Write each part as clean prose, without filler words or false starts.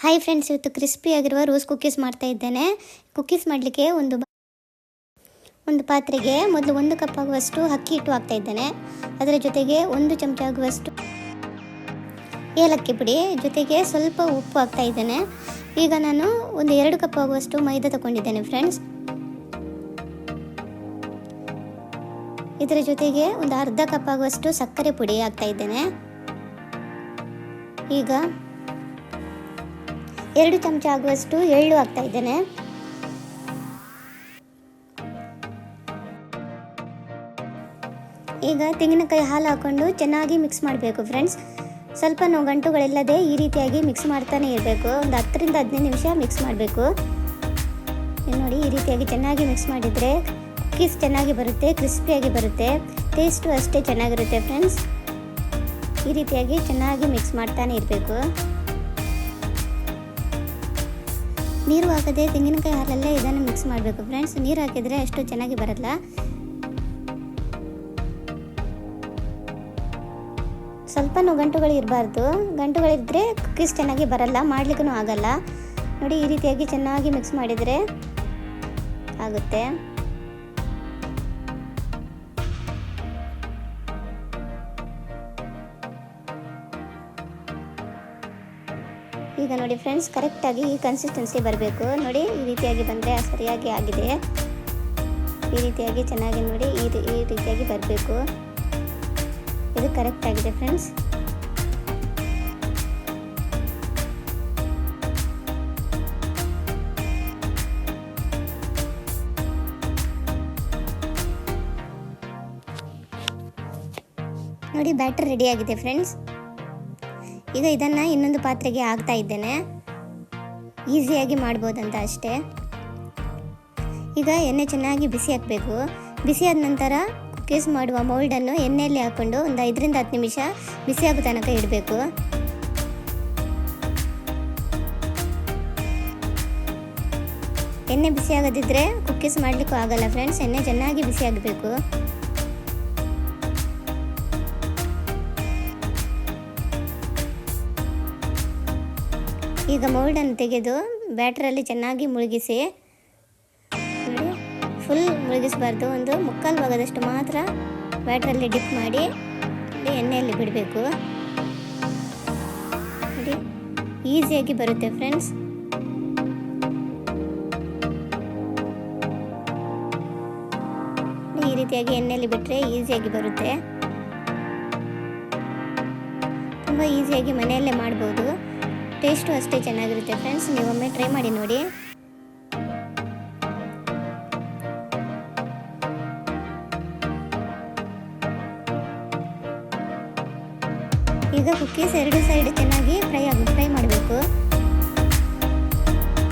Hi friends, ಇವತ್ತು ಕ್ರಿಸ್ಪಿಯಾಗಿರುವ rose cookies ಮಾಡ್ತಾ ಇದ್ದೇನೆ. ಕುಕ್ಕೀಸ್ ಮಾಡಲಿಕ್ಕೆ ಒಂದು ಪಾತ್ರೆಗೆ ಮೊದಲು 1 ಕಪ್ ಆಗುವಷ್ಟು ಅಕ್ಕಿ ಹಿಟ್ಟು ಹಾಕ್ತಾ ಇದ್ದೇನೆ. ಅದರ ಜೊತೆಗೆ 1 ಚಮಚ ಆಗುವಷ್ಟು ಏಲಕ್ಕಿ ಪುಡಿ, ಜೊತೆಗೆ ಸ್ವಲ್ಪ ಉಪ್ಪು ಹಾಕ್ತಾ ಇದ್ದೇನೆ. ಈಗ ನಾನು 2 ಕಪ್ ಆಗುವಷ್ಟು ಮೈದಾ ತಗೊಂಡಿದ್ದೇನೆ ಫ್ರೆಂಡ್ಸ್. ಇದರ ಜೊತೆಗೆ ಅರ್ಧ ಕಪ್ ಆಗುವಷ್ಟು ಸಕ್ಕರೆ ಪುಡಿ ಹಾಕ್ತಾ ಇದ್ದೇನೆ. ಈಗ 2 ಚಮಚ ಆಗುವಷ್ಟು ಎಳ್ಳು ಹಾಕ್ತಾ ಇದ್ದೇನೆ. ಈಗ ತೆಂಗಿನಕಾಯಿ ಹಾಲು ಹಾಕೊಂಡು ಚೆನ್ನಾಗಿ ಮಿಕ್ಸ್ ಮಾಡಬೇಕು ಫ್ರೆಂಡ್ಸ್. ಸ್ವಲ್ಪ ಗಂಟುಗಳಿಲ್ಲದೆ ಈ ರೀತಿಯಾಗಿ ಮಿಕ್ಸ್ ಮಾಡ್ತಾನೆ ಇರಬೇಕು. 10 ರಿಂದ 15 ನಿಮಿಷ ಮಿಕ್ಸ್ ಮಾಡಬೇಕು. ನೋಡಿ, ಈ ರೀತಿಯಾಗಿ ಚೆನ್ನಾಗಿ ಮಿಕ್ಸ್ ಮಾಡಿದರೆ ಕುಕ್ಕೀಸ್ ಚೆನ್ನಾಗಿ ಬರುತ್ತೆ, ಕ್ರಿಸ್ಪಿಯಾಗಿ ಬರುತ್ತೆ, ಟೇಸ್ಟು ಅಷ್ಟೇ ಚೆನ್ನಾಗಿರುತ್ತೆ ಫ್ರೆಂಡ್ಸ್. ಈ ರೀತಿಯಾಗಿ ಚೆನ್ನಾಗಿ ಮಿಕ್ಸ್ ಮಾಡ್ತಾನೆ ಇರಬೇಕು. ನೀರು ಹಾಕದೆ ತೆಂಗಿನಕಾಯಿ ಹಾಲಲ್ಲೇ ಇದನ್ನು ಮಿಕ್ಸ್ ಮಾಡಬೇಕು ಫ್ರೆಂಡ್ಸ್. ನೀರು ಹಾಕಿದರೆ ಅಷ್ಟು ಚೆನ್ನಾಗಿ ಬರಲ್ಲ. ಸ್ವಲ್ಪ ಗಂಟುಗಳು ಇರಬಾರ್ದು. ಗಂಟುಗಳಿದ್ದರೆ ಕುಕ್ಕೀಸ್ ಚೆನ್ನಾಗಿ ಬರಲ್ಲ, ಮಾಡಲಿಕ್ಕೂ ಆಗಲ್ಲ. ನೋಡಿ, ಈ ರೀತಿಯಾಗಿ ಚೆನ್ನಾಗಿ ಮಿಕ್ಸ್ ಮಾಡಿದರೆ ಆಗುತ್ತೆ. ಈಗ ನೋಡಿ ಫ್ರೆಂಡ್ಸ್, ಕರೆಕ್ಟಾಗಿ ಈ ಕನ್ಸಿಸ್ಟೆನ್ಸಿ ಬರಬೇಕು. ನೋಡಿ, ಈ ರೀತಿಯಾಗಿ ಬಂದರೆ ಸರಿಯಾಗಿ ಆಗಿದೆ. ಈ ರೀತಿಯಾಗಿ ಚೆನ್ನಾಗಿ ನೋಡಿ, ಈ ರೀತಿಯಾಗಿ ಬರಬೇಕು. ಇದು ಕರೆಕ್ಟ್ ಆಗಿದೆ ಫ್ರೆಂಡ್ಸ್. ನೋಡಿ, ಬ್ಯಾಟರ್ ರೆಡಿ ಆಗಿದೆ ಫ್ರೆಂಡ್ಸ್. ಈಗ ಇದನ್ನು ಇನ್ನೊಂದು ಪಾತ್ರೆಗೆ ಹಾಕ್ತಾ ಇದ್ದೇನೆ. ಈಸಿಯಾಗಿ ಮಾಡ್ಬೋದಂತ ಅಷ್ಟೇ. ಈಗ ಎಣ್ಣೆ ಚೆನ್ನಾಗಿ ಬಿಸಿ ಹಾಕಬೇಕು. ಬಿಸಿ ಆದ ನಂತರ ಕುಕ್ಕೀಸ್ ಮಾಡುವ ಮೌಲ್ಡನ್ನು ಎಣ್ಣೆಯಲ್ಲಿ ಹಾಕ್ಕೊಂಡು 5 ರಿಂದ 10 ನಿಮಿಷ ಬಿಸಿ ಆಗೋ ತನಕ ಇಡಬೇಕು. ಎಣ್ಣೆ ಬಿಸಿ ಆಗದಿದ್ದರೆ ಕುಕ್ಕೀಸ್ ಮಾಡಲಿಕ್ಕೂ ಆಗಲ್ಲ ಫ್ರೆಂಡ್ಸ್. ಎಣ್ಣೆ ಚೆನ್ನಾಗಿ ಬಿಸಿ ಆಗಬೇಕು. ಈಗ ಮೌಲ್ಡನ್ನು ತೆಗೆದು ಬ್ಯಾಟ್ರಲ್ಲಿ ಚೆನ್ನಾಗಿ ಮುಳುಗಿಸಿ. ನೋಡಿ, ಫುಲ್ ಮುಳುಗಿಸಬಾರ್ದು, 1/4 ಭಾಗದಷ್ಟು ಮಾತ್ರ ಬ್ಯಾಟ್ರಲ್ಲಿ ಡಿಪ್ ಮಾಡಿ ಎಣ್ಣೆಯಲ್ಲಿ ಬಿಡಬೇಕು. ನೋಡಿ, ಈಸಿಯಾಗಿ ಬರುತ್ತೆ ಫ್ರೆಂಡ್ಸ್. ಈ ರೀತಿಯಾಗಿ ಎಣ್ಣೆಯಲ್ಲಿ ಬಿಟ್ಟರೆ ಈಸಿಯಾಗಿ ಬರುತ್ತೆ. ತುಂಬ ಈಸಿಯಾಗಿ ಮನೆಯಲ್ಲೇ ಮಾಡ್ಬೋದು. ಟೇಸ್ಟು ಅಷ್ಟೇ ಚೆನ್ನಾಗಿರುತ್ತೆ ಫ್ರೆಂಡ್ಸ್. ನೀವೊಮ್ಮೆ ಟ್ರೈ ಮಾಡಿ ನೋಡಿ. ಈಗ ಕುಕ್ಕೀಸ್ 2 ಸೈಡ್ ಚೆನ್ನಾಗಿ ಫ್ರೈ ಮಾಡಬೇಕು.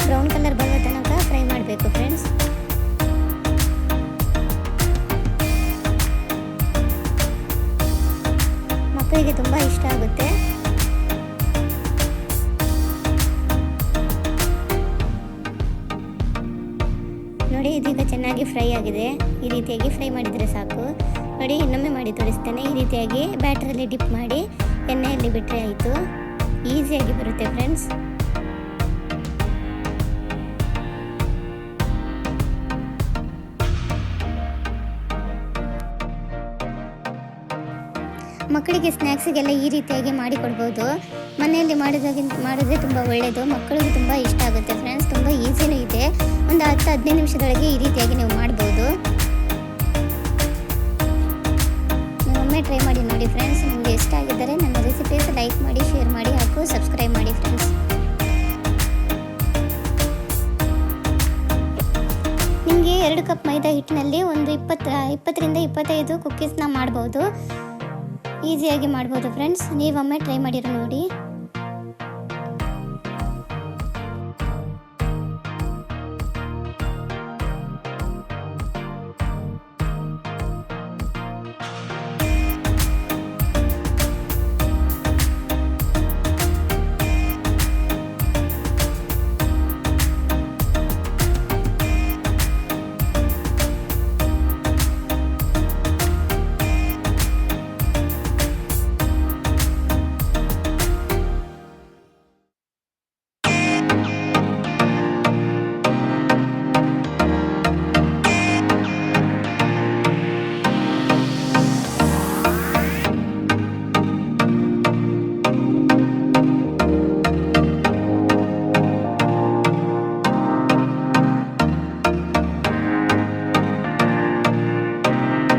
ಬ್ರೌನ್ ಕಲರ್ ಬರೋ ತನಕ ಫ್ರೈ ಮಾಡಬೇಕು ಫ್ರೆಂಡ್ಸ್. ಮಕ್ಕಳಿಗೆ ತುಂಬ ಇಷ್ಟ ಆಗುತ್ತೆ. ನೋಡಿ, ಇದೀಗ ಚೆನ್ನಾಗಿ ಫ್ರೈ ಆಗಿದೆ. ಈ ರೀತಿಯಾಗಿ ಫ್ರೈ ಮಾಡಿದರೆ ಸಾಕು. ನೋಡಿ, ಇನ್ನೊಮ್ಮೆ ಮಾಡಿ ತೋರಿಸ್ತೇನೆ. ಈ ರೀತಿಯಾಗಿ ಬ್ಯಾಟರಲ್ಲಿ ಡಿಪ್ ಮಾಡಿ ಎಣ್ಣೆಯಲ್ಲಿ ಬಿಟ್ಟರೆ ಆಯಿತು. ಈಸಿಯಾಗಿ ಬರುತ್ತೆ ಫ್ರೆಂಡ್ಸ್. ಮಕ್ಕಳಿಗೆ ಸ್ನ್ಯಾಕ್ಸಿಗೆಲ್ಲ ಈ ರೀತಿಯಾಗಿ ಮಾಡಿಕೊಡ್ಬೋದು. ಮನೆಯಲ್ಲಿ ಮಾಡಿದ್ರೆ ತುಂಬ ಒಳ್ಳೆಯದು. ಮಕ್ಕಳಿಗೆ ತುಂಬ ಇಷ್ಟ ಆಗುತ್ತೆ ಫ್ರೆಂಡ್ಸ್. ತುಂಬ ಈಸಿನೂ ಇದೆ. 10-15 ನಿಮಿಷದೊಳಗೆ ಈ ರೀತಿಯಾಗಿ ನೀವು ಮಾಡ್ಬೋದು. ನೀವೊಮ್ಮೆ ಟ್ರೈ ಮಾಡಿ ನೋಡಿ ಫ್ರೆಂಡ್ಸ್. ನಿಮಗೆ ಇಷ್ಟ ಆಗಿದ್ದರೆ ನನ್ನ ರೆಸಿಪೀಸ್ ಲೈಕ್ ಮಾಡಿ, ಶೇರ್ ಮಾಡಿ, ಹಾಗೂ ಸಬ್ಸ್ಕ್ರೈಬ್ ಮಾಡಿ ಫ್ರೆಂಡ್ಸ್. ನಿಮಗೆ 2 ಕಪ್ ಮೈದಾ ಹಿಟ್ಟಿನಲ್ಲಿ 20 ರಿಂದ 25 ಕುಕ್ಕೀಸ್ನ ಮಾಡ್ಬೋದು. ಈಸಿಯಾಗಿ ಮಾಡ್ಬೋದು ಫ್ರೆಂಡ್ಸ್. ನೀವೊಮ್ಮೆ ಟ್ರೈ ಮಾಡಿರೋ ನೋಡಿ.